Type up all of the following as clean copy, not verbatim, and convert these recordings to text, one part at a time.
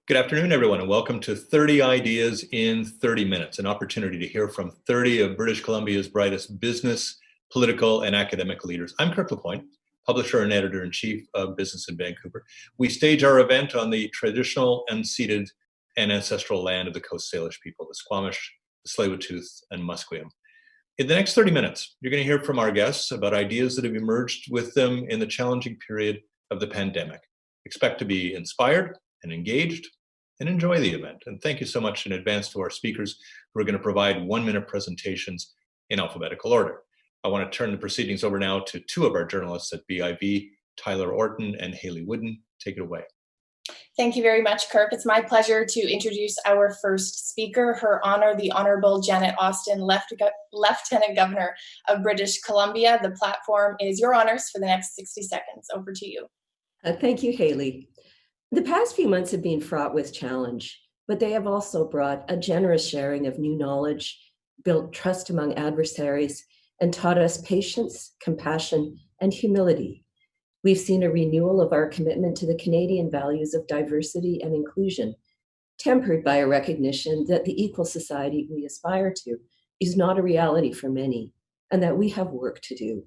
Good afternoon, everyone, and welcome to 30 Ideas in 30 Minutes, an opportunity to hear from 30 of British Columbia's brightest business, political, and academic leaders. I'm Kirk LaPointe, publisher and editor-in-chief of Business in Vancouver. We stage our event on the traditional, unceded, and ancestral land of the Coast Salish people, the Squamish, the Tsleil-Waututh, and Musqueam. In the next 30 minutes, you're going to hear from our guests about ideas that have emerged with them in the challenging period of the pandemic. Expect to be inspired and engaged, and enjoy the event. And thank you so much in advance to our speakers who are going to provide 1-minute presentations in alphabetical order. I want to turn the proceedings over now to two of our journalists at BIV, Tyler Orton and Haley Wooden. Take it away. Thank you very much, Kirk. It's my pleasure to introduce our first speaker, Her Honor, the Honourable Janet Austin, Lieutenant Governor of British Columbia. The platform is your honors for the next 60 seconds. Over to you. Thank you, Haley. The past few months have been fraught with challenge, but they have also brought a generous sharing of new knowledge, built trust among adversaries, and taught us patience, compassion, and humility. We've seen a renewal of our commitment to the Canadian values of diversity and inclusion, tempered by a recognition that the equal society we aspire to is not a reality for many, and that we have work to do.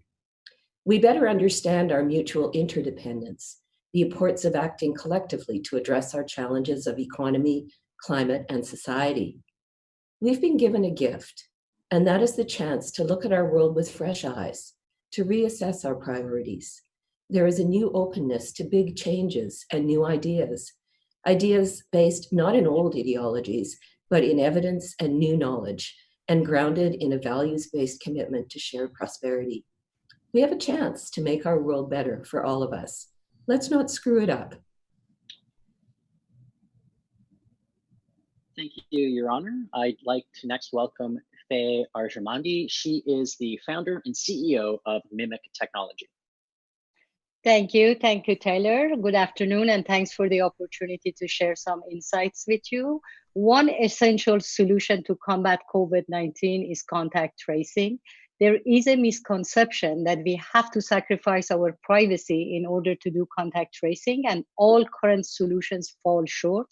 We better understand our mutual interdependence, the importance of acting collectively to address our challenges of economy, climate, and society. We've been given a gift, and that is the chance to look at our world with fresh eyes, to reassess our priorities. There is a new openness to big changes and new ideas based not in old ideologies, but in evidence and new knowledge, and grounded in a values-based commitment to shared prosperity. We have a chance to make our world better for all of us. Let's not screw it up. Thank you, Your Honor. I'd like to next welcome Fei Arjumandi. She is the founder and CEO of Mimic Technology. Thank you, Taylor. Good afternoon, and thanks for the opportunity to share some insights with you. One essential solution to combat COVID-19 is contact tracing. There is a misconception that we have to sacrifice our privacy in order to do contact tracing, and all current solutions fall short.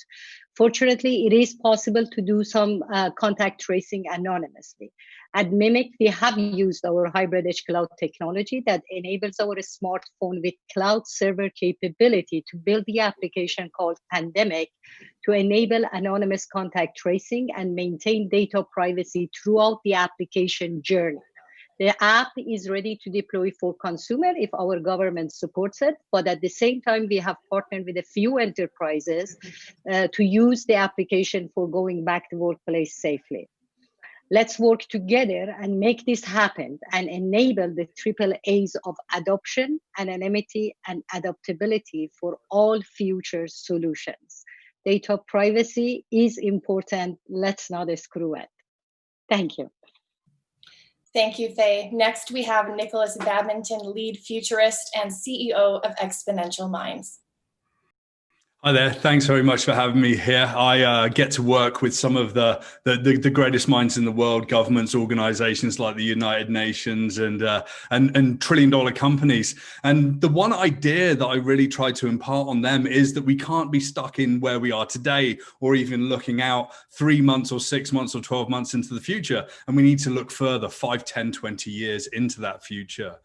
Fortunately, it is possible to do some contact tracing anonymously. At Mimic, we have used our hybrid edge cloud technology that enables our smartphone with cloud server capability to build the application called Pandemic to enable anonymous contact tracing and maintain data privacy throughout the application journey. The app is ready to deploy for consumer if our government supports it, but at the same time, we have partnered with a few enterprises to use the application for going back to workplace safely. Let's work together and make this happen and enable the triple A's of adoption, anonymity, and adaptability for all future solutions. Data privacy is important. Let's not screw it. Thank you. Thank you, Fei. Next, we have Nicholas Badminton, lead futurist and CEO of Exponential Minds. Hi there. Thanks very much for having me here. I get to work with some of the greatest minds in the world, governments, organizations like the United Nations and trillion-dollar companies. And the one idea that I really try to impart on them is that we can't be stuck in where we are today or even looking out 3 months or 6 months or 12 months into the future. And we need to look further 5, 10, 20 years into that future.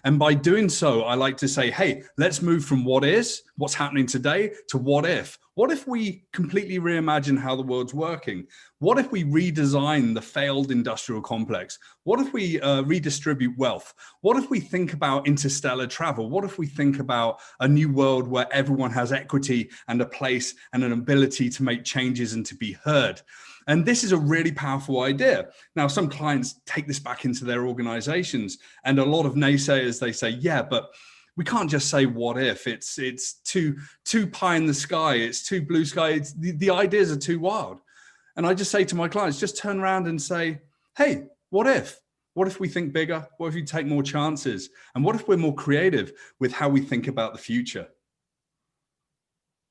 And by doing so, I like to say, hey, let's move from what is, what's happening today, to what if. What if we completely reimagine how the world's working? What if we redesign the failed industrial complex? What if we redistribute wealth? What if we think about interstellar travel? What if we think about a new world where everyone has equity and a place and an ability to make changes and to be heard? And this is a really powerful idea. Now, some clients take this back into their organizations, and a lot of naysayers, they say, yeah, but we can't just say what if. It's too pie in the sky. It's too blue sky. The ideas are too wild. And I just say to my clients, just turn around and say, hey, what if? What if we think bigger? What if we take more chances? And what if we're more creative with how we think about the future?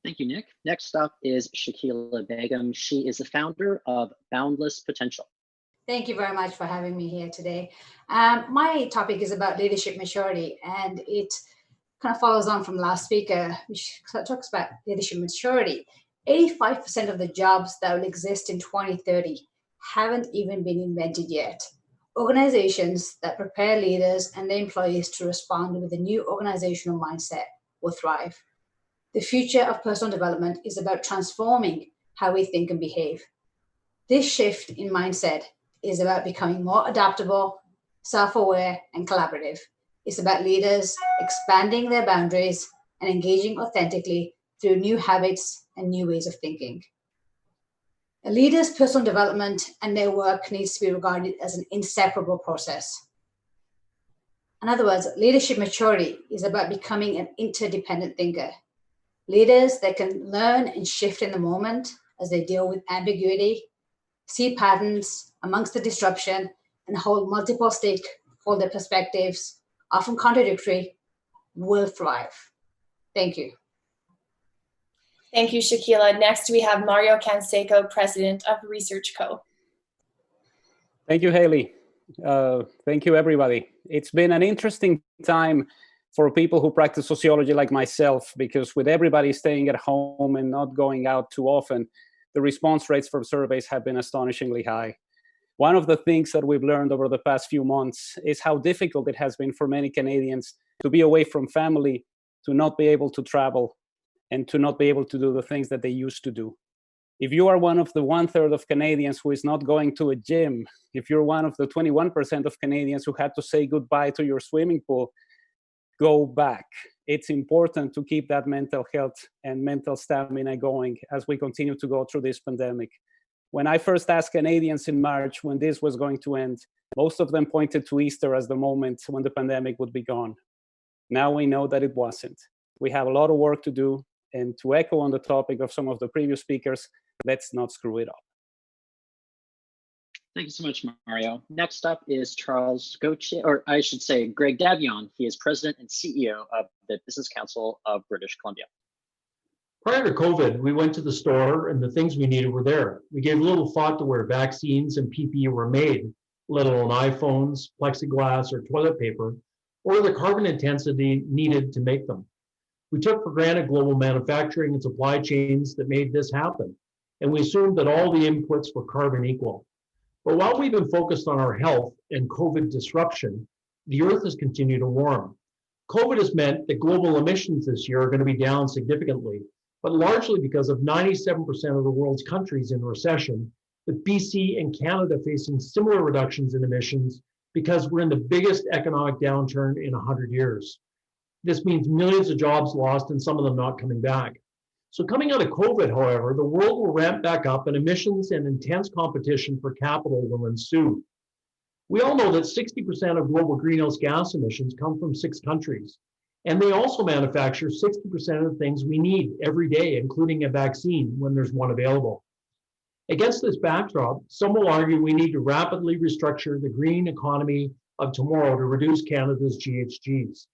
Thank you, Nick. Next up is Shaquille O'Brien. She is the founder of Boundless Potential. Thank you very much for having me here today. My topic is about leadership maturity, and it kind of follows on from last speaker, which talks about leadership maturity. 85% of the jobs that will exist in 2030 haven't even been invented yet. Organizations that prepare leaders and their employees to respond with a new organizational mindset will thrive. The future of personal development is about transforming how we think and behave. This shift in mindset is about becoming more adaptable, self-aware, and collaborative. It's about leaders expanding their boundaries and engaging authentically through new habits and new ways of thinking. A leader's personal development and their work needs to be regarded as an inseparable process. In other words, leadership maturity is about becoming an interdependent thinker. Leaders that can learn and shift in the moment as they deal with ambiguity, see patterns amongst the disruption, and hold multiple stakeholder perspectives, often contradictory, will thrive. Thank you. Thank you, Shaquille. Next, we have Mario Canseco, President of Research Co. Thank you, Haley. Thank you, everybody. It's been an interesting time for people who practice sociology like myself, because with everybody staying at home and not going out too often, the response rates for surveys have been astonishingly high. One of the things that we've learned over the past few months is how difficult it has been for many Canadians to be away from family, to not be able to travel, and to not be able to do the things that they used to do. If you are one of the 1/3 of Canadians who is not going to a gym, if you're one of the 21% of Canadians who had to say goodbye to your swimming pool, go back. It's important to keep that mental health and mental stamina going as we continue to go through this pandemic. When I first asked Canadians in March when this was going to end, most of them pointed to Easter as the moment when the pandemic would be gone. Now we know that it wasn't. We have a lot of work to do, and to echo on the topic of some of the previous speakers, let's not screw it up. Thank you so much, Mario. Next up is Charles Gauche, or I should say Greg Davion. He is President and CEO of the Business Council of British Columbia. Prior to COVID, we went to the store and the things we needed were there. We gave little thought to where vaccines and PPE were made, let alone iPhones, plexiglass, or toilet paper, or the carbon intensity needed to make them. We took for granted global manufacturing and supply chains that made this happen, and we assumed that all the inputs were carbon equal. But while we've been focused on our health and COVID disruption, the Earth has continued to warm. COVID has meant that global emissions this year are going to be down significantly, but largely because of 97% of the world's countries in recession, with BC and Canada facing similar reductions in emissions because we're in the biggest economic downturn in 100 years. This means millions of jobs lost and some of them not coming back. So coming out of COVID, however, the world will ramp back up and emissions and intense competition for capital will ensue. We all know that 60% of global greenhouse gas emissions come from 6 countries, and they also manufacture 60% of the things we need every day, including a vaccine when there's one available. Against this backdrop, some will argue we need to rapidly restructure the green economy of tomorrow to reduce Canada's GHGs.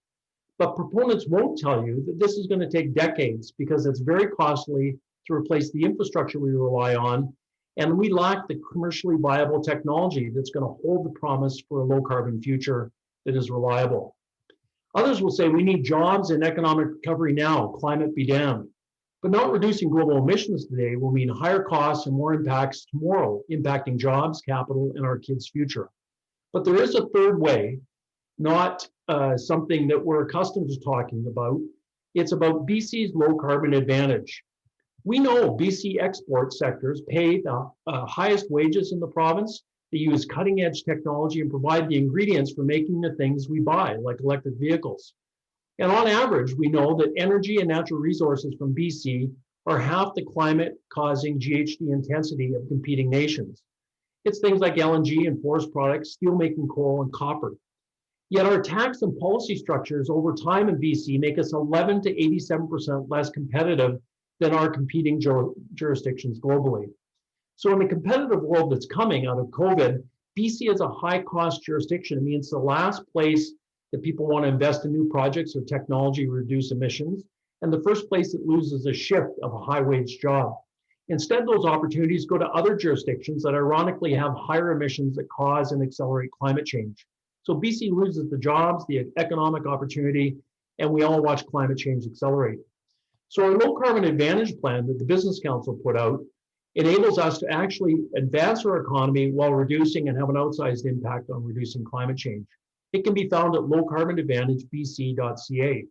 But proponents won't tell you that this is going to take decades because it's very costly to replace the infrastructure we rely on, and we lack the commercially viable technology that's going to hold the promise for a low carbon future that is reliable. Others will say we need jobs and economic recovery now, climate be damned. But not reducing global emissions today will mean higher costs and more impacts tomorrow, impacting jobs, capital, and our kids' future. But there is a third way, not something that we're accustomed to talking about. It's about BC's low carbon advantage. We know BC export sectors pay the highest wages in the province. They use cutting edge technology and provide the ingredients for making the things we buy, like electric vehicles. And on average, we know that energy and natural resources from BC are half the climate causing GHG intensity of competing nations. It's things like LNG and forest products, steelmaking coal, and copper. Yet our tax and policy structures over time in BC make us 11 to 87% less competitive than our competing jurisdictions globally. So in the competitive world that's coming out of COVID, BC is a high cost jurisdiction. It means the last place that people want to invest in new projects or technology to reduce emissions, and the first place that loses a shift of a high wage job. Instead, those opportunities go to other jurisdictions that ironically have higher emissions that cause and accelerate climate change. So BC loses the jobs, the economic opportunity, and we all watch climate change accelerate. So our low carbon advantage plan that the Business Council put out enables us to actually advance our economy while reducing and have an outsized impact on reducing climate change. It can be found at lowcarbonadvantagebc.ca.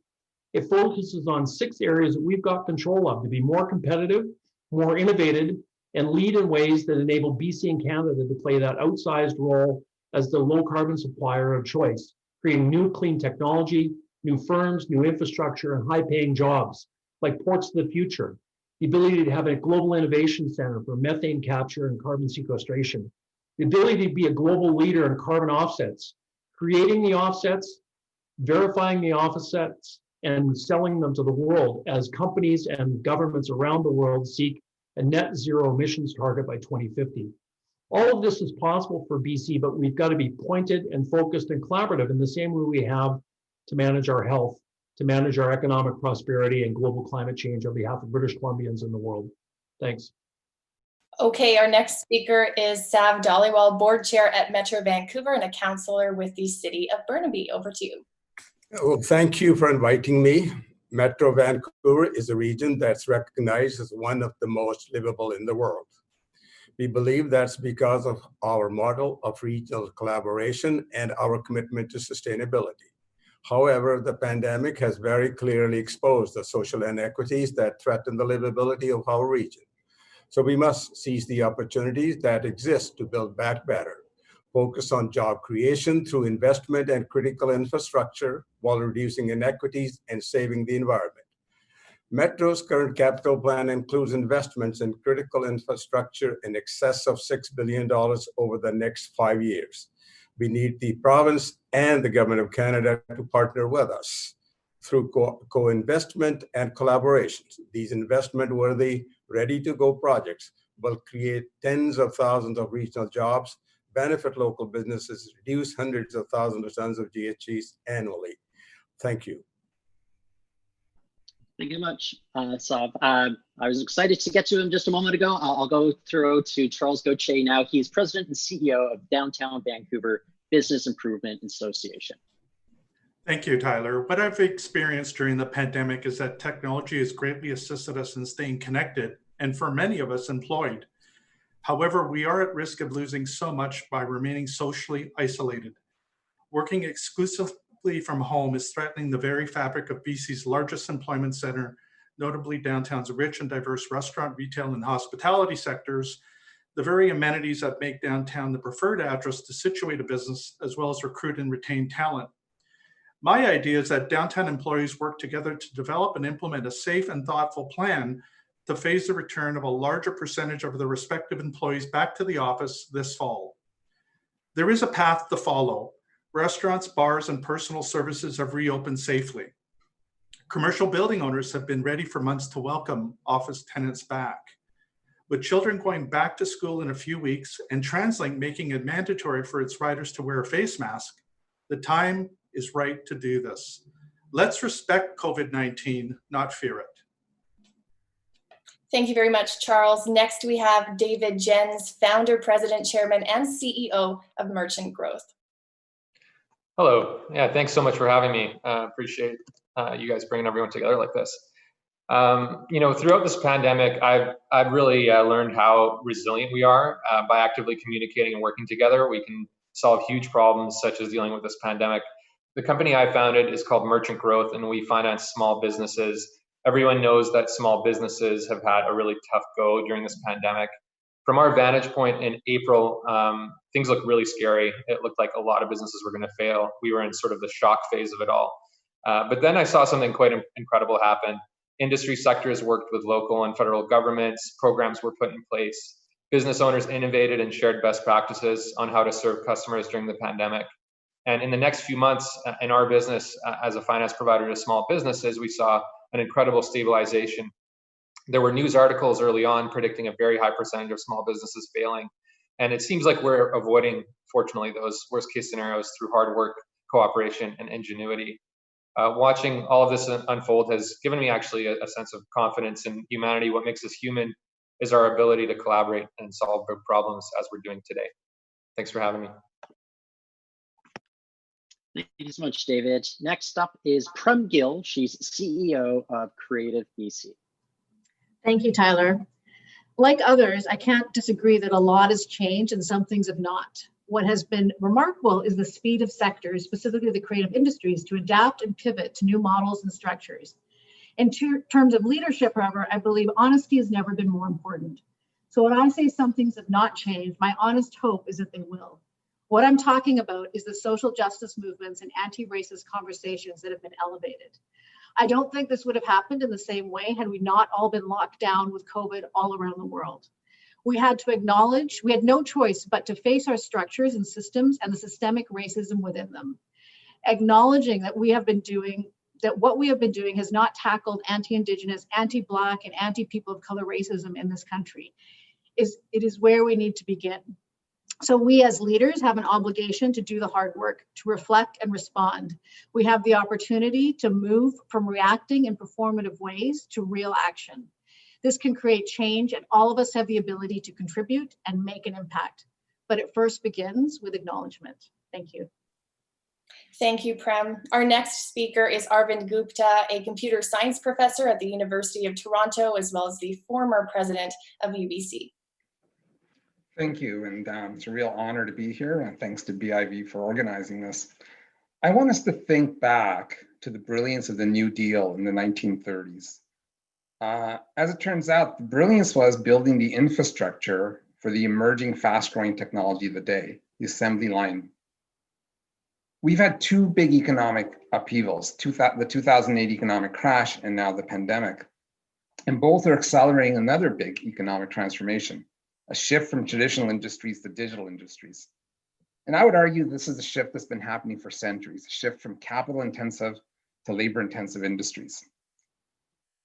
It focuses on 6 areas that we've got control of to be more competitive, more innovative, and lead in ways that enable BC and Canada to play that outsized role as the low carbon supplier of choice, creating new clean technology, new firms, new infrastructure, and high paying jobs like ports of the future, the ability to have a global innovation center for methane capture and carbon sequestration, the ability to be a global leader in carbon offsets, creating the offsets, verifying the offsets, and selling them to the world as companies and governments around the world seek a net zero emissions target by 2050. All of this is possible for BC, but we've got to be pointed and focused and collaborative in the same way we have to manage our health, to manage our economic prosperity and global climate change on behalf of British Columbians in the world. Thanks. Okay, our next speaker is Sav Dhaliwal, board chair at Metro Vancouver and a councillor with the City of Burnaby. Over to you. Well, thank you for inviting me. Metro Vancouver is a region that's recognized as one of the most livable in the world. We believe that's because of our model of regional collaboration and our commitment to sustainability. However, the pandemic has very clearly exposed the social inequities that threaten the livability of our region. So we must seize the opportunities that exist to build back better, focus on job creation through investment and critical infrastructure while reducing inequities and saving the environment. Metro's current capital plan includes investments in critical infrastructure in excess of $6 billion over the next 5 years. We need the province and the Government of Canada to partner with us through co-investment and collaborations. These investment-worthy, ready-to-go projects will create tens of thousands of regional jobs, benefit local businesses, reduce hundreds of thousands of tons of GHGs annually. Thank you. Thank you much, Sav. I was excited to get to him just a moment ago. I'll go through to Charles Gauche now. He's president and CEO of Downtown Vancouver Business Improvement Association. Thank you, Tyler. What I've experienced during the pandemic is that technology has greatly assisted us in staying connected and for many of us employed. However, we are at risk of losing so much by remaining socially isolated. Working exclusively from home is threatening the very fabric of BC's largest employment center, notably downtown's rich and diverse restaurant, retail, and hospitality sectors, the very amenities that make downtown the preferred address to situate a business, as well as recruit and retain talent. My idea is that downtown employees work together to develop and implement a safe and thoughtful plan to phase the return of a larger percentage of the respective employees back to the office this fall. There is a path to follow. Restaurants, bars, and personal services have reopened safely. Commercial building owners have been ready for months to welcome office tenants back. With children going back to school in a few weeks and TransLink making it mandatory for its riders to wear a face mask, the time is right to do this. Let's respect COVID-19, not fear it. Thank you very much, Charles. Next, we have David Jens, founder, president, chairman, and CEO of Merchant Growth. Hello. Yeah, thanks so much for having me. Appreciate you guys bringing everyone together like this. Throughout this pandemic, I've really learned how resilient we are by actively communicating and working together. We can solve huge problems such as dealing with this pandemic. The company I founded is called Merchant Growth, and we finance small businesses. Everyone knows that small businesses have had a really tough go during this pandemic. From our vantage point in April, things looked really scary. It looked like a lot of businesses were going to fail. We were in sort of the shock phase of it all. But then I saw something quite incredible happen. Industry sectors worked with local and federal governments. Programs were put in place. Business owners innovated and shared best practices on how to serve customers during the pandemic. And in the next few months in our business as a finance provider to small businesses, we saw an incredible stabilization. There were news articles early on predicting a very high percentage of small businesses failing. And it seems like we're avoiding, fortunately, those worst case scenarios through hard work, cooperation, and ingenuity. Watching all of this unfold has given me actually a sense of confidence in humanity. What makes us human is our ability to collaborate and solve big problems as we're doing today. Thanks for having me. Thank you so much, David. Next up is Prem Gill. She's CEO of Creative BC. Thank you, Tyler. Like others, I can't disagree that a lot has changed and some things have not. What has been remarkable is the speed of sectors, specifically the creative industries, to adapt and pivot to new models and structures. In terms of leadership, however, I believe honesty has never been more important. So when I say some things have not changed, my honest hope is that they will. What I'm talking about is the social justice movements and anti-racist conversations that have been elevated. I don't think this would have happened in the same way had we not all been locked down with COVID all around the world. We had to acknowledge, we had no choice but to face our structures and systems and the systemic racism within them. Acknowledging that what we have been doing has not tackled anti-Indigenous, anti-Black, and anti-people of color racism in this country. It is where we need to begin. So we as leaders have an obligation to do the hard work, to reflect and respond. We have the opportunity to move from reacting in performative ways to real action. This can create change, and all of us have the ability to contribute and make an impact. But it first begins with acknowledgement. Thank you. Thank you, Prem. Our next speaker is Arvind Gupta, a computer science professor at the University of Toronto, as well as the former president of UBC. Thank you, and it's a real honor to be here, and thanks to BIV for organizing this. I want us to think back to the brilliance of the New Deal in the 1930s. As it turns out, the brilliance was building the infrastructure for the emerging fast-growing technology of the day, the assembly line. We've had two big economic upheavals, the 2008 economic crash and now the pandemic, and both are accelerating another big economic transformation, a shift from traditional industries to digital industries. And I would argue this is a shift that's been happening for centuries, a shift from capital-intensive to labor-intensive industries.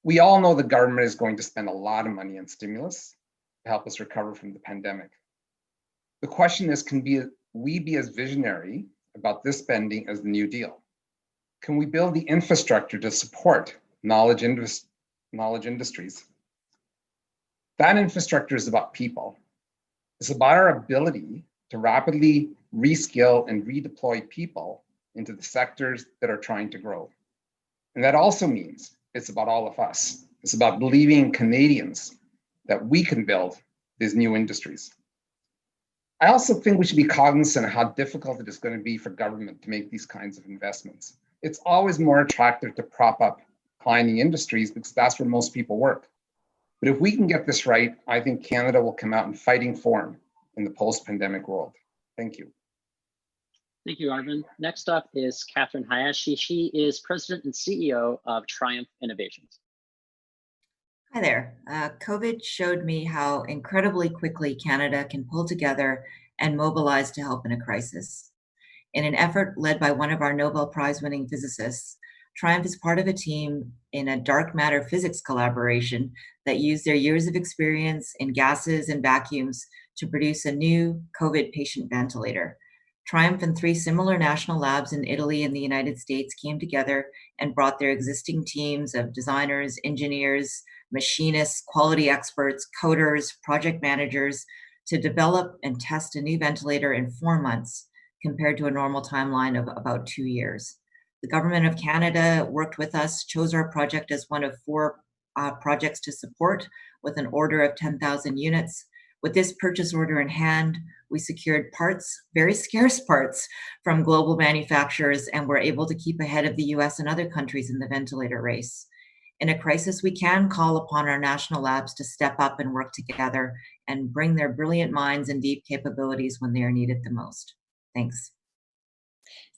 We all know the government is going to spend a lot of money on stimulus to help us recover from the pandemic. The question is, can we be as visionary about this spending as the New Deal? Can we build the infrastructure to support knowledge industries? That infrastructure is about people. It's about our ability to rapidly reskill and redeploy people into the sectors that are trying to grow. And that also means it's about all of us. It's about believing Canadians that we can build these new industries. I also think we should be cognizant of how difficult it is going to be for government to make these kinds of investments. It's always more attractive to prop up declining industries because that's where most people work. But if we can get this right, I think Canada will come out in fighting form in the post-pandemic world. Thank you. Thank you, Arvind. Next up is Catherine Hayashi. She is President and CEO of Triumph Innovations. Hi there. COVID showed me how incredibly quickly Canada can pull together and mobilize to help in a crisis. In an effort led by one of our Nobel Prize-winning physicists, Triumph is part of a team in a dark matter physics collaboration that used their years of experience in gases and vacuums to produce a new COVID patient ventilator. Triumph and 3 similar national labs in Italy and the United States came together and brought their existing teams of designers, engineers, machinists, quality experts, coders, project managers to develop and test a new ventilator in 4 months compared to a normal timeline of about 2 years. The Government of Canada worked with us, chose our project as one of 4 projects to support with an order of 10,000 units. With this purchase order in hand, we secured parts, very scarce parts, from global manufacturers and were able to keep ahead of the US and other countries in the ventilator race. In a crisis, we can call upon our national labs to step up and work together and bring their brilliant minds and deep capabilities when they are needed the most. Thanks.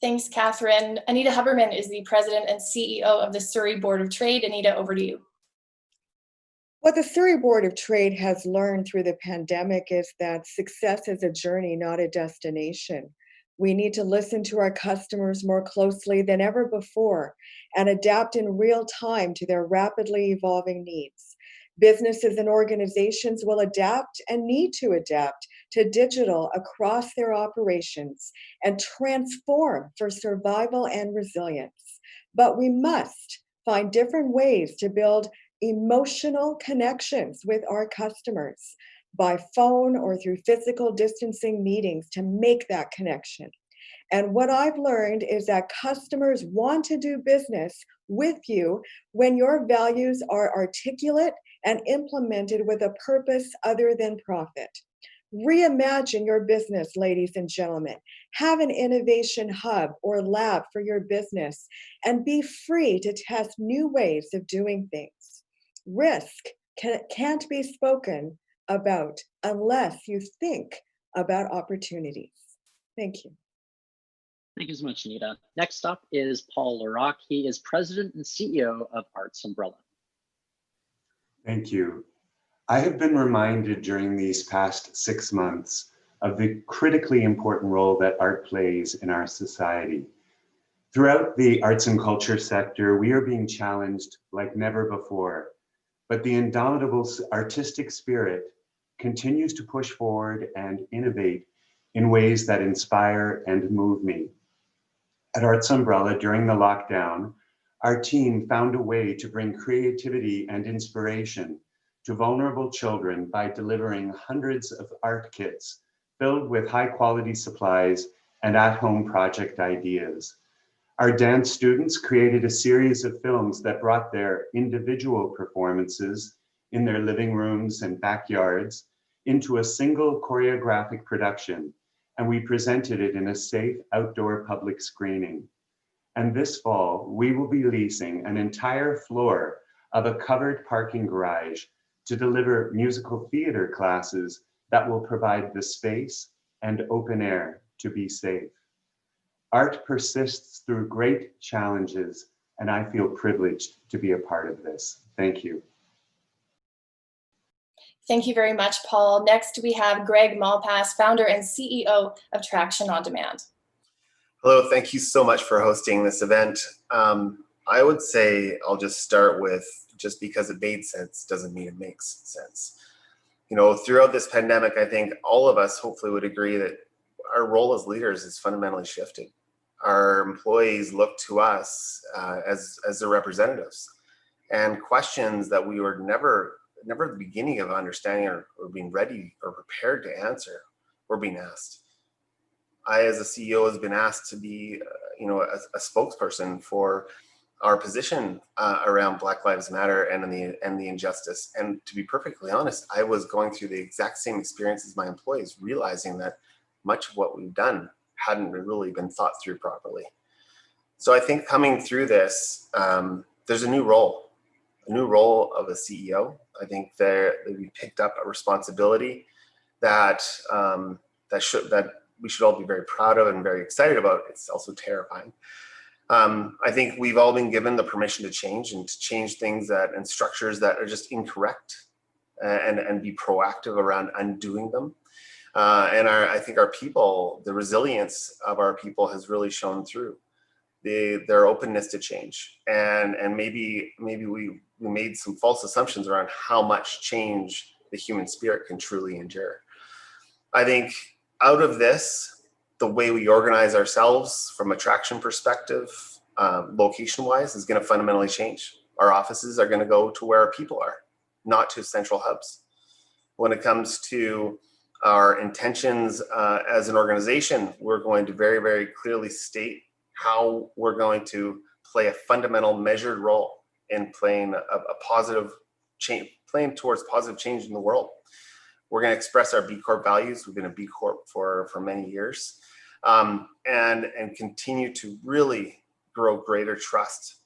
Thanks, Catherine. Anita Huberman is the President and CEO of the Surrey Board of Trade. Anita, over to you. What the Surrey Board of Trade has learned through the pandemic is that success is a journey, not a destination. We need to listen to our customers more closely than ever before and adapt in real time to their rapidly evolving needs. Businesses and organizations will adapt and need to adapt to digital across their operations and transform for survival and resilience. But we must find different ways to build emotional connections with our customers by phone or through physical distancing meetings to make that connection. And what I've learned is that customers want to do business with you when your values are articulate and implemented with a purpose other than profit. Reimagine your business, ladies and gentlemen. Have an innovation hub or lab for your business and be free to test new ways of doing things. Risk can't be spoken about unless you think about opportunities. Thank you. Thank you so much, Anita. Next up is Paul Lorock. He is President and CEO of Arts Umbrella. Thank you. I have been reminded during these past 6 months of the critically important role that art plays in our society. Throughout the arts and culture sector, we are being challenged like never before, but the indomitable artistic spirit continues to push forward and innovate in ways that inspire and move me. At Arts Umbrella during the lockdown, our team found a way to bring creativity and inspiration to vulnerable children by delivering hundreds of art kits filled with high quality supplies and at-home project ideas. Our dance students created a series of films that brought their individual performances in their living rooms and backyards into a single choreographic production, and we presented it in a safe outdoor public screening. And this fall, we will be leasing an entire floor of a covered parking garage to deliver musical theater classes that will provide the space and open air to be safe. Art persists through great challenges, and I feel privileged to be a part of this. Thank you. Thank you very much, Paul. Next, we have Greg Malpass, founder and CEO of Traction On Demand. Hello, thank you so much for hosting this event. I would say I'll just start with, just because it made sense doesn't mean it makes sense. You know, throughout this pandemic, I think all of us hopefully would agree that our role as leaders is fundamentally shifted. Our employees look to us as their representatives, and questions that we were never at the beginning of understanding or being ready or prepared to answer were being asked. I, as a CEO, has been asked to be, a spokesperson for our position around Black Lives Matter and the injustice. And to be perfectly honest, I was going through the exact same experience as my employees, realizing that much of what we've done hadn't really been thought through properly. So I think coming through this, there's a new role of a CEO. I think that we picked up a responsibility that we should all be very proud of and very excited about. It's also terrifying. I think we've all been given the permission to change and to change things and structures that are just incorrect, and be proactive around undoing them. I think our people, the resilience of our people has really shown through. Their openness to change, and maybe we made some false assumptions around how much change the human spirit can truly endure. I think out of this, the way we organize ourselves from a traction perspective, location-wise, is going to fundamentally change. Our offices are going to go to where our people are, not to central hubs. When it comes to our intentions as an organization, we're going to very, very clearly state how we're going to play a fundamental measured role in playing a positive change, playing towards positive change in the world. We're going to express our B Corp values. We've been a B Corp for many years, and continue to really grow greater trust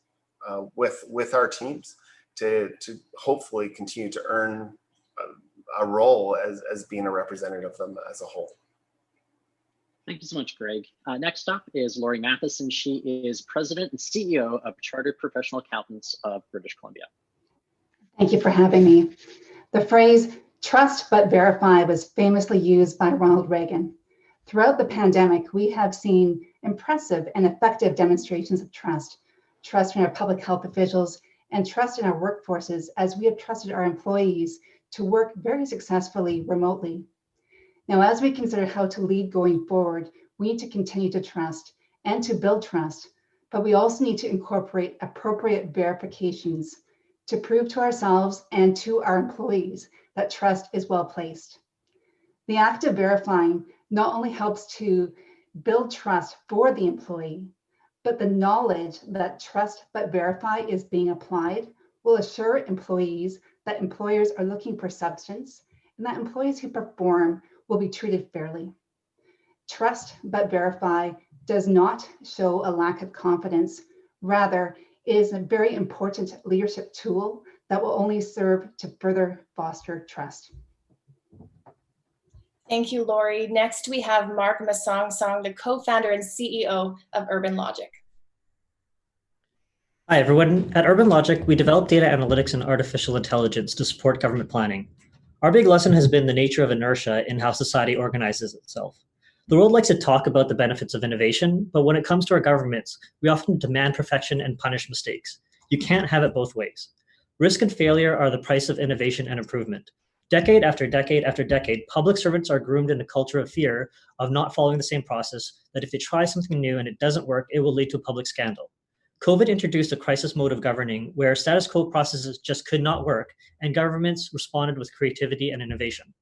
with our teams to hopefully continue to earn a role as being a representative of them as a whole. Thank you so much, Greg. Next up is Lori Mathis, and she is President and CEO of Chartered Professional Accountants of British Columbia. Thank you for having me. The phrase "trust but verify" was famously used by Ronald Reagan. Throughout the pandemic, we have seen impressive and effective demonstrations of trust in our public health officials, and trust in our workforces as we have trusted our employees to work very successfully remotely. Now, as we consider how to lead going forward, we need to continue to trust and to build trust, but we also need to incorporate appropriate verifications to prove to ourselves and to our employees that trust is well placed. The act of verifying not only helps to build trust for the employee, but the knowledge that trust but verify is being applied will assure employees that employers are looking for substance and that employees who perform will be treated fairly. Trust but verify does not show a lack of confidence. Rather, it is a very important leadership tool that will only serve to further foster trust. Thank you, Lori. Next, we have Mark Masong, the co-founder and CEO of Urban Logic. Hi, everyone. At Urban Logic, we develop data analytics and artificial intelligence to support government planning. Our big lesson has been the nature of inertia in how society organizes itself. The world likes to talk about the benefits of innovation, but when it comes to our governments, we often demand perfection and punish mistakes. You can't have it both ways. Risk and failure are the price of innovation and improvement. Decade after decade after decade, public servants are groomed in a culture of fear of not following the same process, that if they try something new and it doesn't work, it will lead to a public scandal. COVID introduced a crisis mode of governing where status quo processes just could not work, and governments responded with creativity and innovation.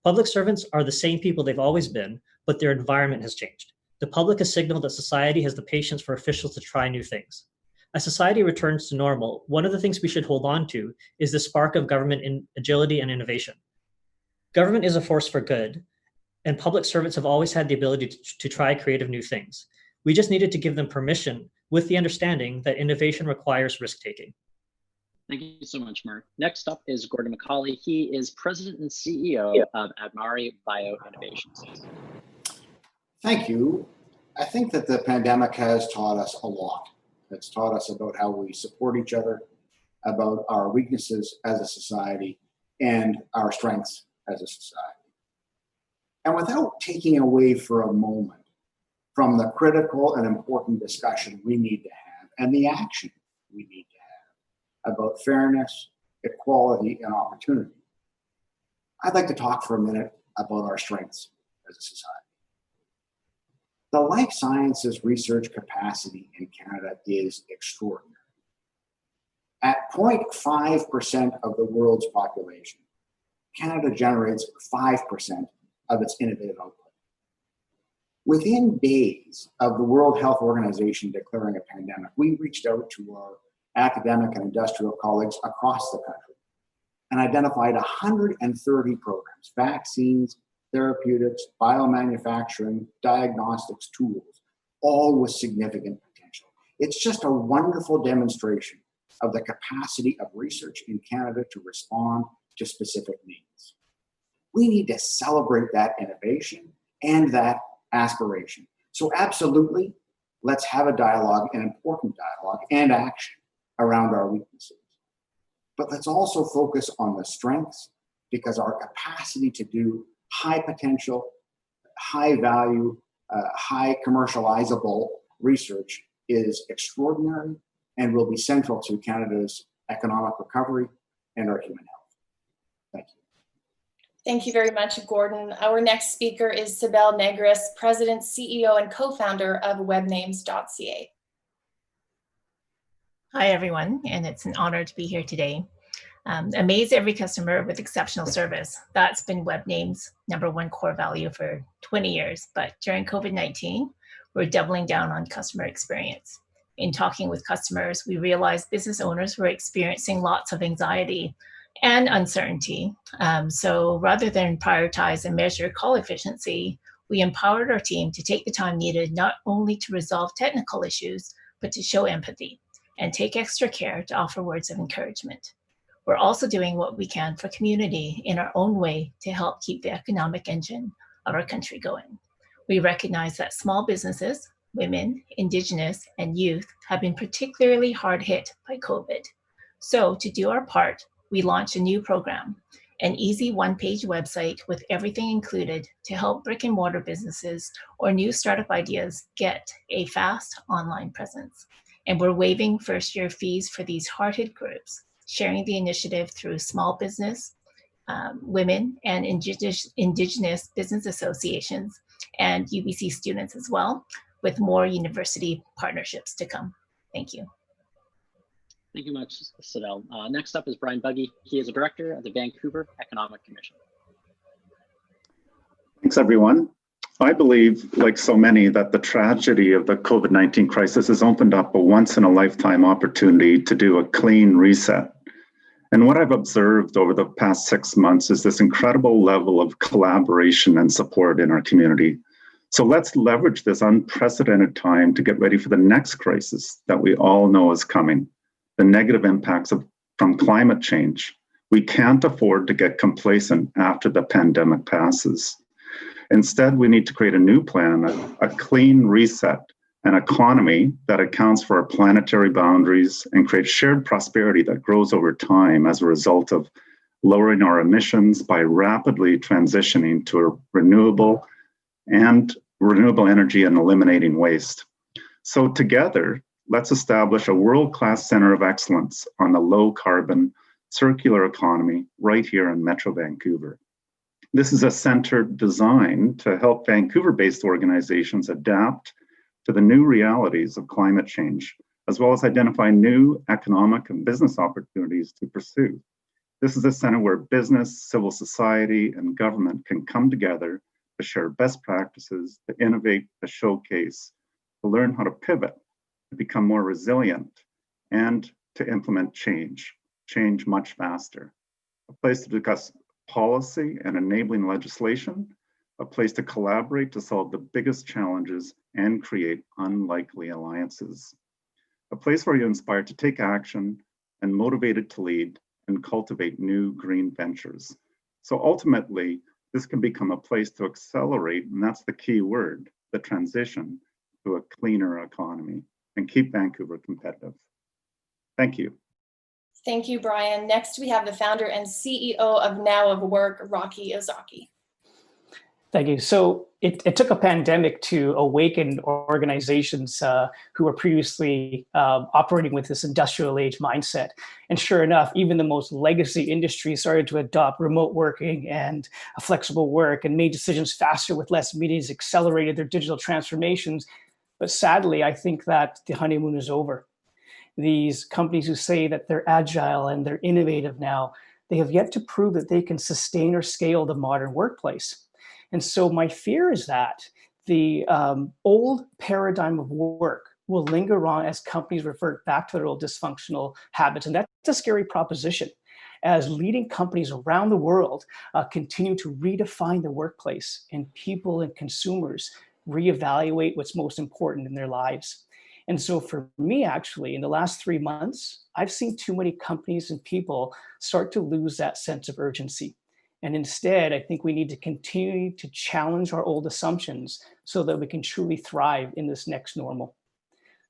Public servants are the same people they've always been, but their environment has changed. The public has signaled that society has the patience for officials to try new things. As society returns to normal, one of the things we should hold on to is the spark of government in agility and innovation. Government is a force for good, and public servants have always had the ability to try creative new things. We just needed to give them permission with the understanding that innovation requires risk-taking. Thank you so much, Mark. Next up is Gordon McCauley. He is President and CEO of Admari Bio Innovations. Thank you. I think that the pandemic has taught us a lot. It's taught us about how we support each other, about our weaknesses as a society, and our strengths as a society. And without taking away for a moment from the critical and important discussion we need to have and the action we need to have about fairness, equality, and opportunity, I'd like to talk for a minute about our strengths as a society. The life sciences research capacity in Canada is extraordinary. At 0.5% of the world's population, Canada generates 5% of its innovative output. Within days of the World Health Organization declaring a pandemic, we reached out to our academic and industrial colleagues across the country and identified 130 programs, vaccines, therapeutics, biomanufacturing, diagnostics tools, all with significant potential. It's just a wonderful demonstration of the capacity of research in Canada to respond to specific needs. We need to celebrate that innovation and that aspiration. So absolutely, let's have a dialogue, an important dialogue and action around our weaknesses. But let's also focus on the strengths, because our capacity to do high potential, high value, high commercializable research is extraordinary and will be central to Canada's economic recovery and our human health. Thank you. Thank you very much, Gordon. Our next speaker is Cybele Negris, President, CEO, and co-founder of Webnames.ca. Hi, everyone, and it's an honor to be here today. Amaze every customer with exceptional service. That's been Webnames' #1 core value for 20 years. But during COVID-19, we're doubling down on customer experience. In talking with customers, we realized business owners were experiencing lots of anxiety and uncertainty. So rather than prioritize and measure call efficiency, we empowered our team to take the time needed not only to resolve technical issues, but to show empathy and take extra care to offer words of encouragement. We're also doing what we can for community in our own way to help keep the economic engine of our country going. We recognize that small businesses, women, Indigenous, and youth have been particularly hard hit by COVID. So to do our part, we launched a new program, an easy one-page website with everything included to help brick and mortar businesses or new startup ideas get a fast online presence. And we're waiving first-year fees for these hard-hit groups, sharing the initiative through small business, women, and Indigenous business associations, and UBC students as well, with more university partnerships to come. Thank you. Thank you much, Cybele. Next up is Brian Buggy. He is a director of the Vancouver Economic Commission. Thanks, everyone. I believe, like so many, that the tragedy of the COVID-19 crisis has opened up a once-in-a-lifetime opportunity to do a clean reset. And what I've observed over the past 6 months is this incredible level of collaboration and support in our community. So let's leverage this unprecedented time to get ready for the next crisis that we all know is coming, the negative impacts from climate change. We can't afford to get complacent after the pandemic passes. Instead, we need to create a new plan, a clean reset, an economy that accounts for our planetary boundaries and creates shared prosperity that grows over time as a result of lowering our emissions by rapidly transitioning to a renewable energy and eliminating waste. So together, let's establish a world-class center of excellence on the low-carbon circular economy right here in Metro Vancouver. This is a center designed to help Vancouver-based organizations adapt to the new realities of climate change, as well as identify new economic and business opportunities to pursue. This is a center where business, civil society, and government can come together to share best practices, to innovate, to showcase, to learn how to pivot, to become more resilient, and to implement change much faster. A place to discuss policy and enabling legislation, a place to collaborate to solve the biggest challenges and create unlikely alliances. A place where you're inspired to take action and motivated to lead and cultivate new green ventures. So ultimately, this can become a place to accelerate, and that's the key word, the transition to a cleaner economy and keep Vancouver competitive. Thank you. Thank you, Brian. Next, we have the founder and CEO of Now of Work, Rocky Ozaki. Thank you. So it took a pandemic to awaken organizations who were previously operating with this industrial age mindset. And sure enough, even the most legacy industries started to adopt remote working and flexible work and made decisions faster with less meetings, accelerated their digital transformations. But sadly, I think that the honeymoon is over. These companies who say that they're agile and they're innovative now, they have yet to prove that they can sustain or scale the modern workplace. And so my fear is that the old paradigm of work will linger on as companies revert back to their old dysfunctional habits. And that's a scary proposition, as leading companies around the world continue to redefine the workplace and people and consumers reevaluate what's most important in their lives. And so for me, actually, in the last 3 months, I've seen too many companies and people start to lose that sense of urgency. And instead, I think we need to continue to challenge our old assumptions so that we can truly thrive in this next normal.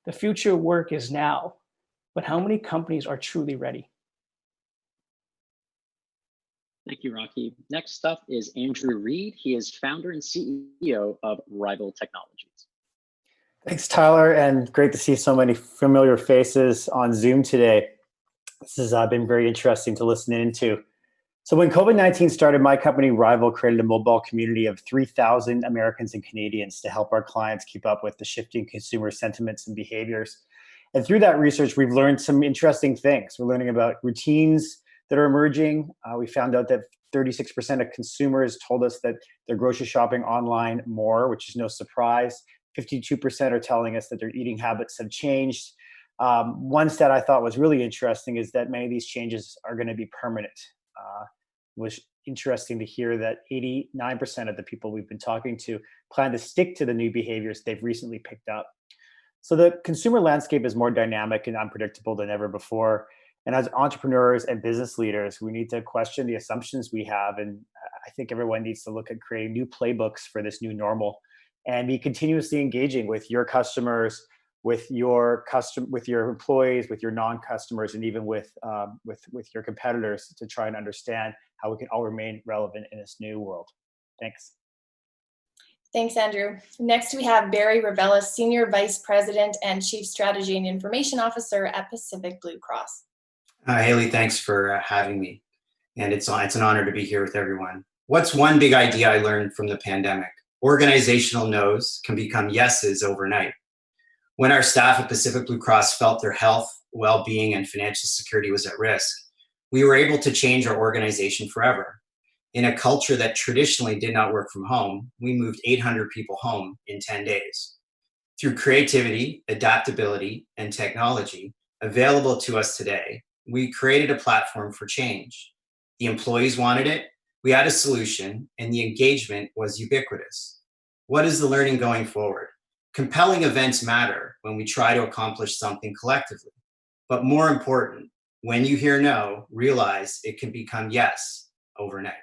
The future of work is now, but how many companies are truly ready? Thank you, Rocky. Next up is Andrew Reed. He is founder and CEO of Rival Technologies. Thanks, Tyler, and great to see so many familiar faces on Zoom today. This has been very interesting to listen into. So when COVID-19 started, my company Rival created a mobile community of 3,000 Americans and Canadians to help our clients keep up with the shifting consumer sentiments and behaviors. And through that research, we've learned some interesting things. We're learning about routines that are emerging. We found out that 36% of consumers told us that they're grocery shopping online more, which is no surprise. 52% are telling us that their eating habits have changed. One stat I thought was really interesting is that many of these changes are going to be permanent. It was interesting to hear that 89% of the people we've been talking to plan to stick to the new behaviors they've recently picked up. So the consumer landscape is more dynamic and unpredictable than ever before. And as entrepreneurs and business leaders, we need to question the assumptions we have. And I think everyone needs to look at creating new playbooks for this new normal and be continuously engaging with your customers, with your employees, with your non-customers, and even with your competitors to try and understand how we can all remain relevant in this new world. Thanks. Thanks, Andrew. Next, we have Barry Rivela, Senior Vice President and Chief Strategy and Information Officer at Pacific Blue Cross. Haley, thanks for having me. And it's an honor to be here with everyone. What's one big idea I learned from the pandemic? Organizational no's can become yeses overnight. When our staff at Pacific Blue Cross felt their health, well-being, and financial security was at risk, we were able to change our organization forever. In a culture that traditionally did not work from home, we moved 800 people home in 10 days. Through creativity, adaptability, and technology available to us today, we created a platform for change. The employees wanted it, we had a solution, and the engagement was ubiquitous. What is the learning going forward? Compelling events matter when we try to accomplish something collectively. But more important, when you hear no, realize it can become yes overnight.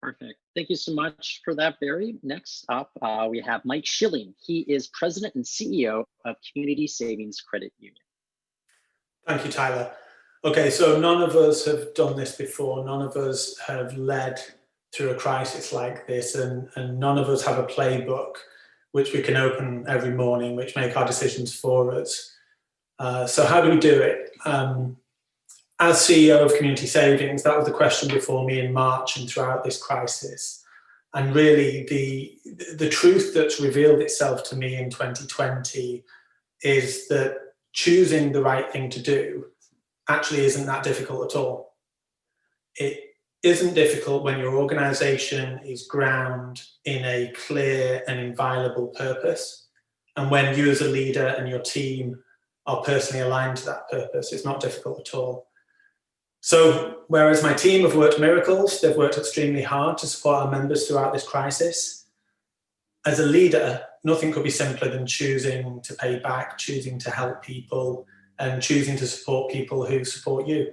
Perfect. Thank you so much for that, Barry. Next up, we have Mike Schilling. He is President and CEO of Community Savings Credit Union. Thank you, Tyler. Okay, so none of us have done this before. None of us have led through a crisis like this, and none of us have a playbook which we can open every morning, which make our decisions for us. So how do we do it? As CEO of Community Savings, that was the question before me in March and throughout this crisis. And really, the truth that's revealed itself to me in 2020 is that choosing the right thing to do actually isn't that difficult at all. It isn't difficult when your organization is grounded in a clear and inviolable purpose, and when you as a leader and your team are personally aligned to that purpose. It's not difficult at all. So whereas my team have worked miracles, they've worked extremely hard to support our members throughout this crisis. As a leader, nothing could be simpler than choosing to pay back, choosing to help people, and choosing to support people who support you.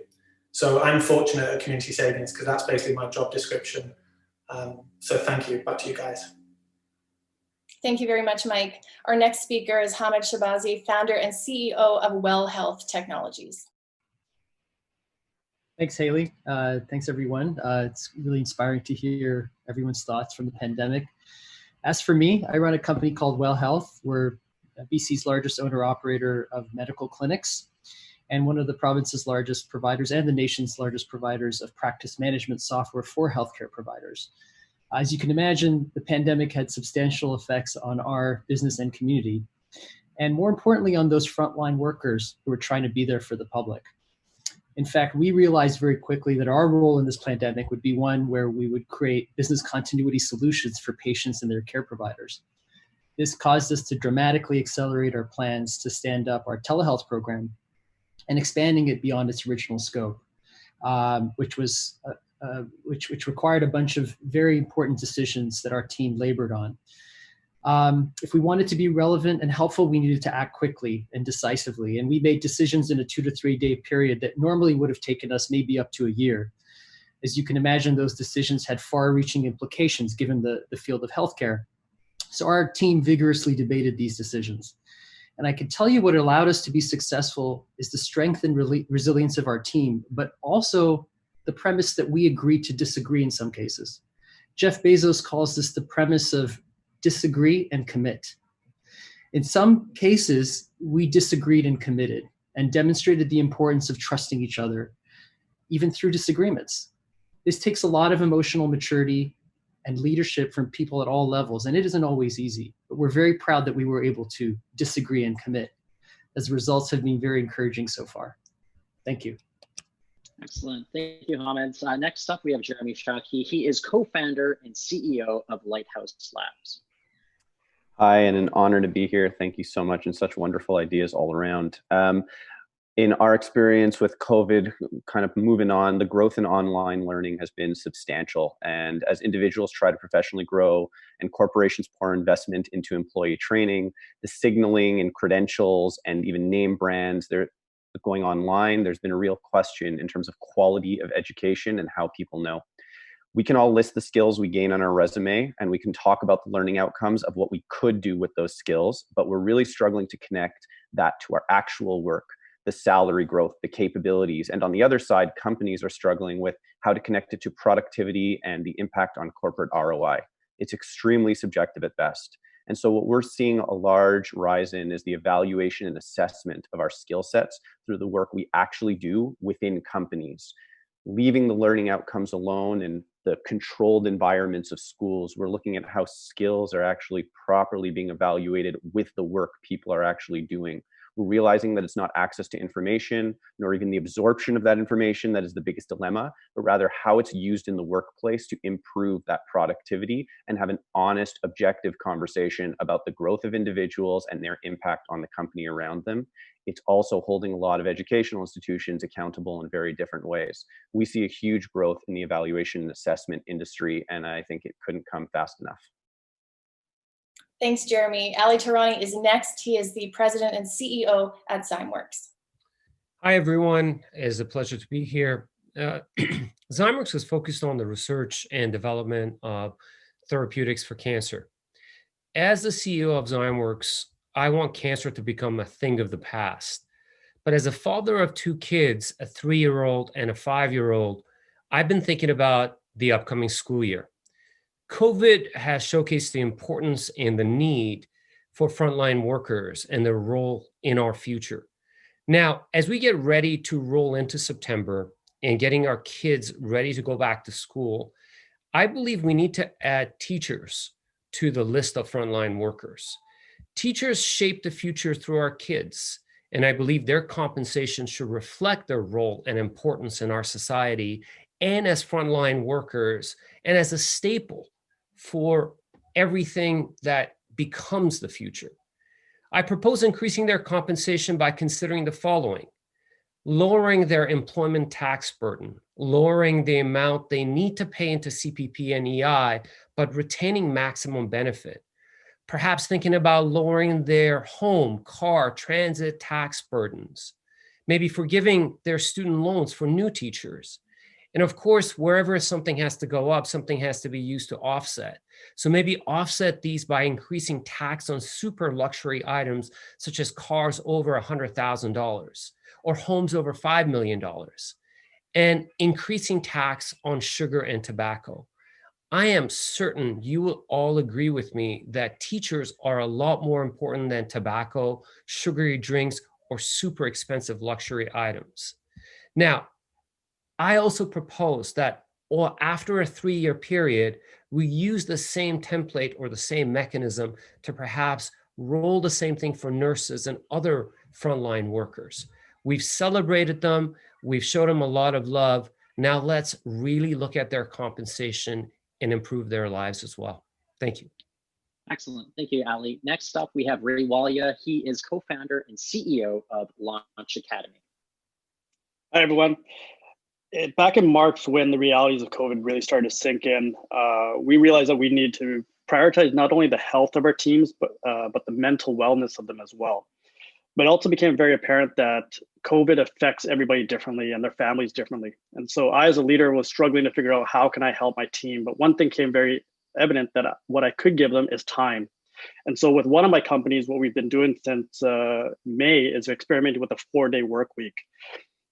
So I'm fortunate at Community Savings because that's basically my job description. So thank you. Back to you guys. Thank you very much, Mike. Our next speaker is Hamid Shabazi, founder and CEO of Well Health Technologies. Thanks, Haley. Thanks, everyone. It's really inspiring to hear everyone's thoughts from the pandemic. As for me, I run a company called Well Health. We're BC's largest owner-operator of medical clinics and one of the province's largest providers and the nation's largest providers of practice management software for healthcare providers. As you can imagine, the pandemic had substantial effects on our business and community, and more importantly, on those frontline workers who were trying to be there for the public. In fact, we realized very quickly that our role in this pandemic would be one where we would create business continuity solutions for patients and their care providers. This caused us to dramatically accelerate our plans to stand up our telehealth program and expanding it beyond its original scope, which required a bunch of very important decisions that our team labored on. If we wanted to be relevant and helpful, we needed to act quickly and decisively. And we made decisions in a 2 to 3 day period that normally would have taken us maybe up to a year. As you can imagine, those decisions had far-reaching implications given the field of healthcare. So our team vigorously debated these decisions. And I can tell you what allowed us to be successful is the strength and resilience of our team, but also the premise that we agreed to disagree in some cases. Jeff Bezos calls this the premise of disagree and commit. In some cases, we disagreed and committed and demonstrated the importance of trusting each other, even through disagreements. This takes a lot of emotional maturity and leadership from people at all levels, and it isn't always easy, but we're very proud that we were able to disagree and commit, as the results have been very encouraging so far. Thank you. Excellent. Thank you, Hamid. Next up, we have Jeremy Schaake. He is co-founder and CEO of Lighthouse Labs. Hi, and an honor to be here. Thank you so much, and such wonderful ideas all around. In our experience with COVID, kind of moving on, the growth in online learning has been substantial. And as individuals try to professionally grow and corporations pour investment into employee training, the signaling and credentials and even name brands, they're going online. There's been a real question in terms of quality of education and how people know. We can all list the skills we gain on our resume, and we can talk about the learning outcomes of what we could do with those skills, but we're really struggling to connect that to our actual work, the salary growth, the capabilities. And on the other side, companies are struggling with how to connect it to productivity and the impact on corporate ROI. It's extremely subjective at best. And so what we're seeing a large rise in is the evaluation and assessment of our skill sets through the work we actually do within companies. Leaving the learning outcomes alone and the controlled environments of schools, we're looking at how skills are actually properly being evaluated with the work people are actually doing. We're realizing that it's not access to information, nor even the absorption of that information that is the biggest dilemma, but rather how it's used in the workplace to improve that productivity and have an honest, objective conversation about the growth of individuals and their impact on the company around them. It's also holding a lot of educational institutions accountable in very different ways. We see a huge growth in the evaluation and assessment industry, and I think it couldn't come fast enough. Thanks, Jeremy. Ali Tarani is next. He is the president and CEO at Zymeworks. Hi, everyone. It's a pleasure to be here. Zymeworks is focused on the research and development of therapeutics for cancer. As the CEO of Zymeworks, I want cancer to become a thing of the past. But as a father of two kids, a 3-year-old and a 5-year-old, I've been thinking about the upcoming school year. COVID has showcased the importance and the need for frontline workers and their role in our future. Now, as we get ready to roll into September and getting our kids ready to go back to school, I believe we need to add teachers to the list of frontline workers. Teachers shape the future through our kids, and I believe their compensation should reflect their role and importance in our society and as frontline workers and as a staple for everything that becomes the future. I propose increasing their compensation by considering the following: lowering their employment tax burden, lowering the amount they need to pay into CPP and EI, but retaining maximum benefit. Perhaps thinking about lowering their home, car, transit tax burdens, maybe forgiving their student loans for new teachers. And of course, wherever something has to go up, something has to be used to offset. So maybe offset these by increasing tax on super luxury items, such as cars over $100,000 or homes over $5 million, and increasing tax on sugar and tobacco. I am certain you will all agree with me that teachers are a lot more important than tobacco, sugary drinks, or super expensive luxury items. Now, I also propose that after a 3-year period, we use the same template or the same mechanism to perhaps roll the same thing for nurses and other frontline workers. We've celebrated them. We've showed them a lot of love. Now let's really look at their compensation and improve their lives as well. Thank you. Excellent. Thank you, Ali. Next up, we have Ray Walia. He is co-founder and CEO of Launch Academy. Hi, everyone. Back in March, when the realities of COVID really started to sink in, we realized that we need to prioritize not only the health of our teams, but the mental wellness of them as well. But it also became very apparent that COVID affects everybody differently and their families differently. And so I, as a leader, was struggling to figure out how can I help my team. But one thing came very evident, that what I could give them is time. And so with one of my companies, what we've been doing since May is experimenting with a 4-day work week.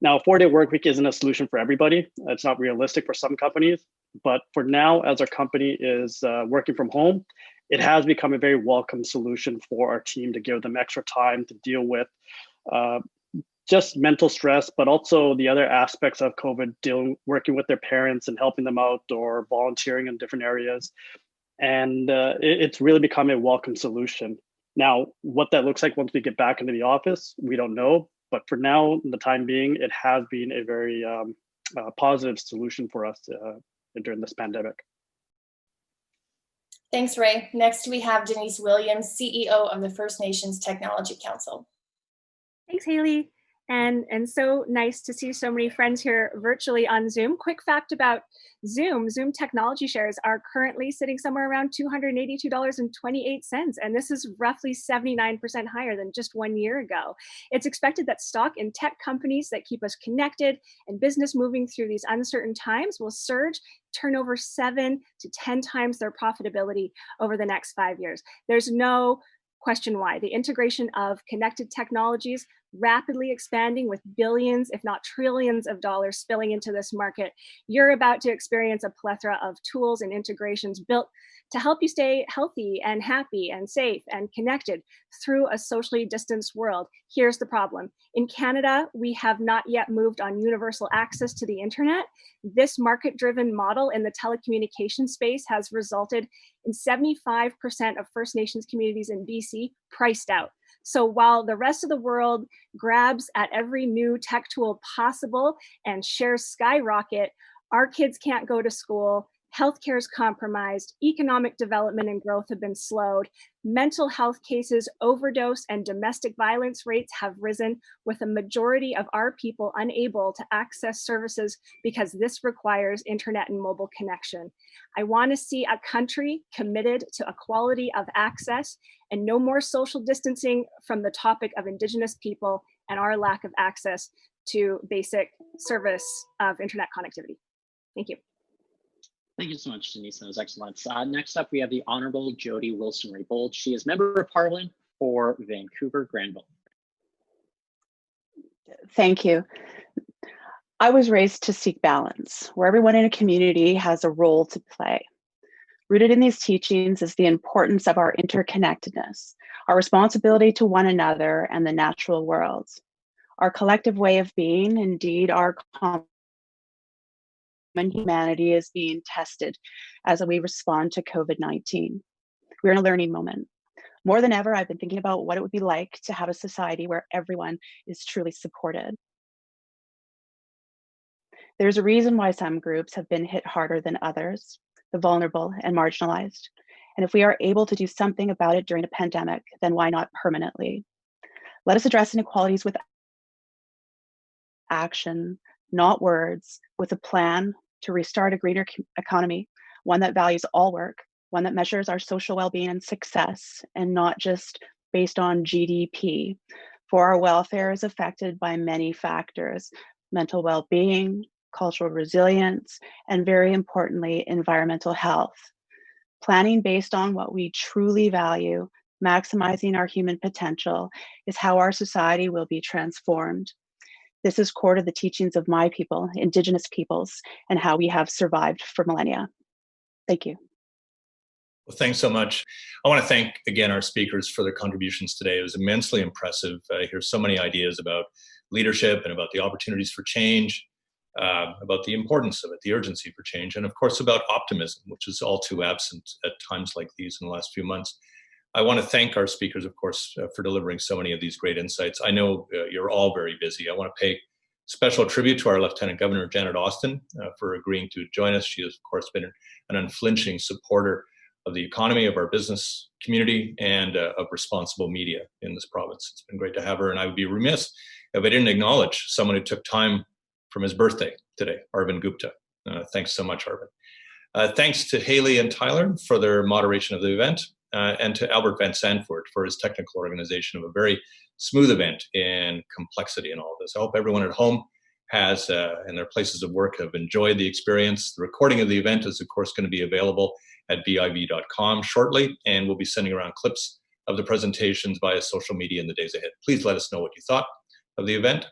Now, a 4-day work week isn't a solution for everybody. It's not realistic for some companies. But for now, as our company is working from home, it has become a very welcome solution for our team to give them extra time to deal with just mental stress, but also the other aspects of COVID, working with their parents and helping them out, or volunteering in different areas. And it's really become a welcome solution. Now, what that looks like once we get back into the office, we don't know. But for now, in the time being, it has been a very positive solution for us during this pandemic. Thanks, Ray. Next, we have Denise Williams, CEO of the First Nations Technology Council. Thanks, Haley. And so nice to see so many friends here virtually on Zoom. Quick fact about Zoom technology shares are currently sitting somewhere around $282.28. And this is roughly 79% higher than just 1 year ago. It's expected that stock in tech companies that keep us connected and business moving through these uncertain times will surge, turn over 7 to 10 times their profitability over the next 5 years. There's no question why. The integration of connected technologies rapidly expanding with billions, if not trillions of dollars spilling into this market. You're about to experience a plethora of tools and integrations built to help you stay healthy and happy and safe and connected through a socially distanced world. Here's the problem. In Canada, we have not yet moved on universal access to the internet. This market-driven model in the telecommunication space has resulted in 75% of First Nations communities in BC priced out. So while the rest of the world grabs at every new tech tool possible and shares skyrocket, our kids can't go to school, healthcare is compromised, economic development and growth have been slowed, mental health cases, overdose, and domestic violence rates have risen, with a majority of our people unable to access services because this requires internet and mobile connection. I want to see a country committed to equality of access and no more social distancing from the topic of Indigenous people and our lack of access to basic service of internet connectivity. Thank you. Thank you so much, Denise. That was excellent. Next up, we have the Honourable Jody Wilson-Raybould. She is Member of Parliament for Vancouver Granville. Thank you. I was raised to seek balance, where everyone in a community has a role to play. Rooted in these teachings is the importance of our interconnectedness, our responsibility to one another and the natural world, our collective way of being, indeed our common humanity is being tested as we respond to COVID-19. We're in a learning moment. More than ever, I've been thinking about what it would be like to have a society where everyone is truly supported. There's a reason why some groups have been hit harder than others, the vulnerable and marginalized. And if we are able to do something about it during a pandemic, then why not permanently? Let us address inequalities with action, not words, with a plan to restart a greener economy, one that values all work, one that measures our social well-being and success, and not just based on GDP. For our welfare is affected by many factors: mental well-being, cultural resilience, and very importantly, environmental health. Planning based on what we truly value, maximizing our human potential, is how our society will be transformed. This is core to the teachings of my people, Indigenous peoples, and how we have survived for millennia. Thank you. Well, thanks so much. I want to thank again our speakers for their contributions today. It was immensely impressive. I hear so many ideas about leadership and about the opportunities for change, about the importance of it, the urgency for change, and of course about optimism, which is all too absent at times like these in the last few months. I want to thank our speakers, of course, for delivering so many of these great insights. I know you're all very busy. I want to pay special tribute to our Lieutenant Governor, Janet Austin, for agreeing to join us. She has, of course, been an unflinching supporter of the economy, of our business community, and of responsible media in this province. It's been great to have her, and I would be remiss if I didn't acknowledge someone who took time from his birthday today, Arvind Gupta. Thanks so much, Arvind. Thanks to Haley and Tyler for their moderation of the event. And to Albert Van Sandford for his technical organization of a very smooth event in complexity and all of this. I hope everyone at home has, in their places of work, have enjoyed the experience. The recording of the event is, of course, going to be available at BIV.com shortly, and we'll be sending around clips of the presentations via social media in the days ahead. Please let us know what you thought of the event,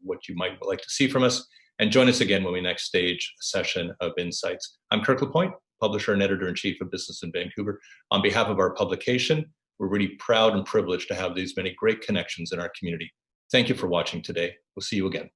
what you might like to see from us, and join us again when we next stage a session of insights. I'm Kirk LaPointe, publisher and editor-in-chief of Business in Vancouver. On behalf of our publication, we're really proud and privileged to have these many great connections in our community. Thank you for watching today. We'll see you again.